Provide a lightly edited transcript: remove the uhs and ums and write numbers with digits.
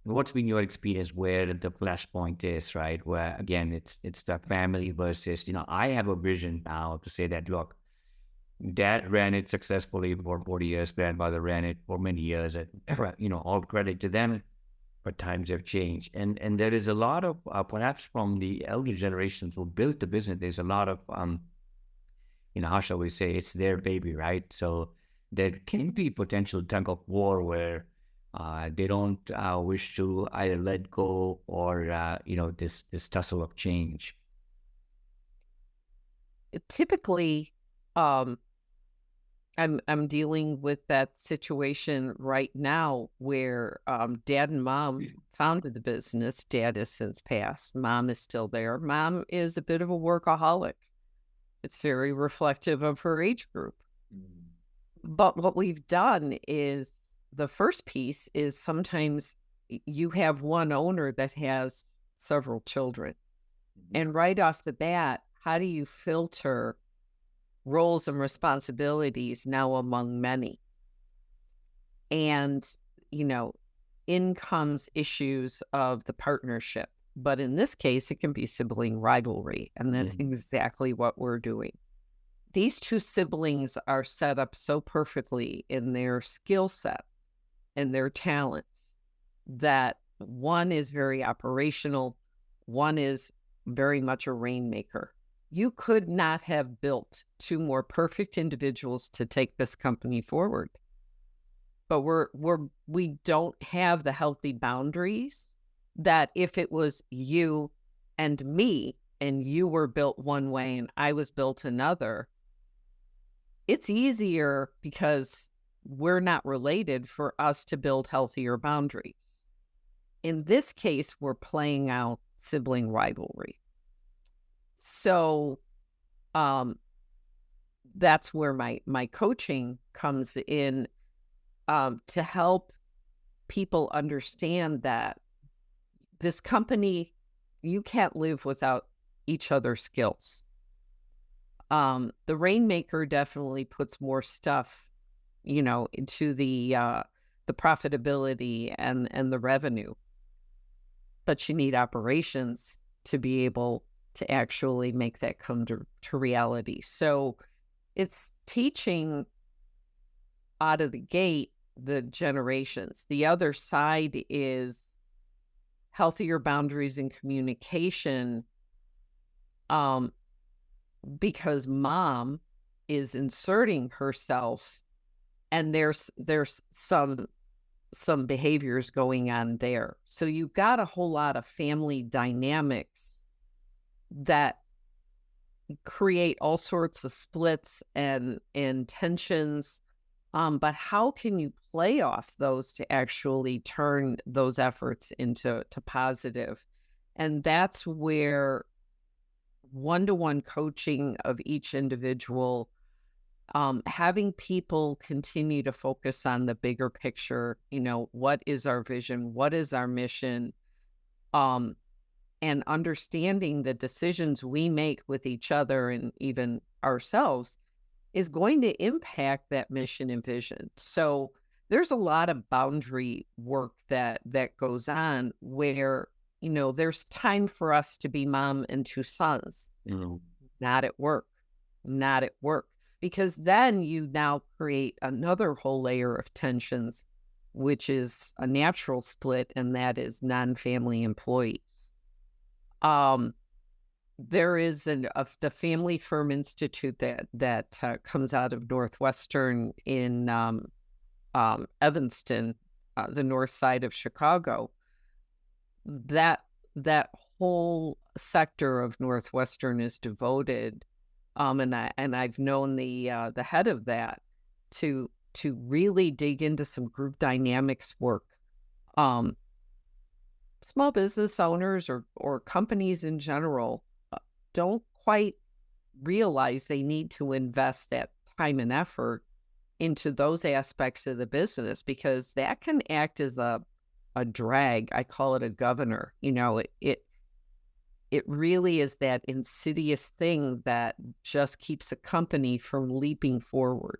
what's been your experience where the flashpoint is, right? Where again, it's the family versus, I have a vision now to say that, look, dad ran it successfully for 40 years, grandmother ran it for many years, and all credit to them. But times have changed, and there is a lot of perhaps from the elder generations who built the business. There's a lot of how shall we say, it's their baby, right? So there can be potential tug of war where they don't wish to either let go or this tussle of change. Typically, um, I'm dealing with that situation right now where dad and mom founded the business. Dad has since passed. Mom is still there. Mom is a bit of a workaholic. It's very reflective of her age group. Mm. But what we've done is the first piece is sometimes you have one owner that has several children. Mhm. And right off the bat, how do you filter roles and responsibilities now among many? And, you know, in comes issues of the partnership. But in this case, it can be sibling rivalry. And that's Mhm. exactly what we're doing. These two siblings are set up so perfectly in their skill set and their talents that one is very operational, one is very much a rainmaker. You could not have built two more perfect individuals to take this company forward. But we don't have the healthy boundaries that if it was you and me and you were built one way and I was built another, it's easier because we're not related for us to build healthier boundaries. In this case, we're playing out sibling rivalry. So um, that's where my coaching comes in, to help people understand that this company, you can't live without each other's skills. The rainmaker definitely puts more stuff, into the profitability and the revenue, but you need operations to be able to actually make that come to reality. So it's teaching out of the gate the generations. The other side is healthier boundaries and communication, um, because mom is inserting herself and there's some behaviors going on there. So you've got a whole lot of family dynamics that create all sorts of splits and tensions. But how can you play off those to actually turn those efforts into positive? And that's where one-to-one coaching of each individual, having people continue to focus on the bigger picture, what is our vision? What is our mission? Um, and understanding the decisions we make with each other and even ourselves is going to impact that mission and vision. So there's a lot of boundary work that goes on where, there's time for us to be mom and two sons, Mhm. not at work, not at work. Because then you now create another whole layer of tensions, which is a natural split, and that is non-family employees. Um, there is the Family Firm Institute that comes out of Northwestern in Evanston, the north side of Chicago. That whole sector of Northwestern is devoted, and I've known the head of that to really dig into some group dynamics work. Um, Small business owners or companies in general don't quite realize they need to invest that time and effort into those aspects of the business because that can act as a drag. I call it a governor. It really is that insidious thing that just keeps a company from leaping forward.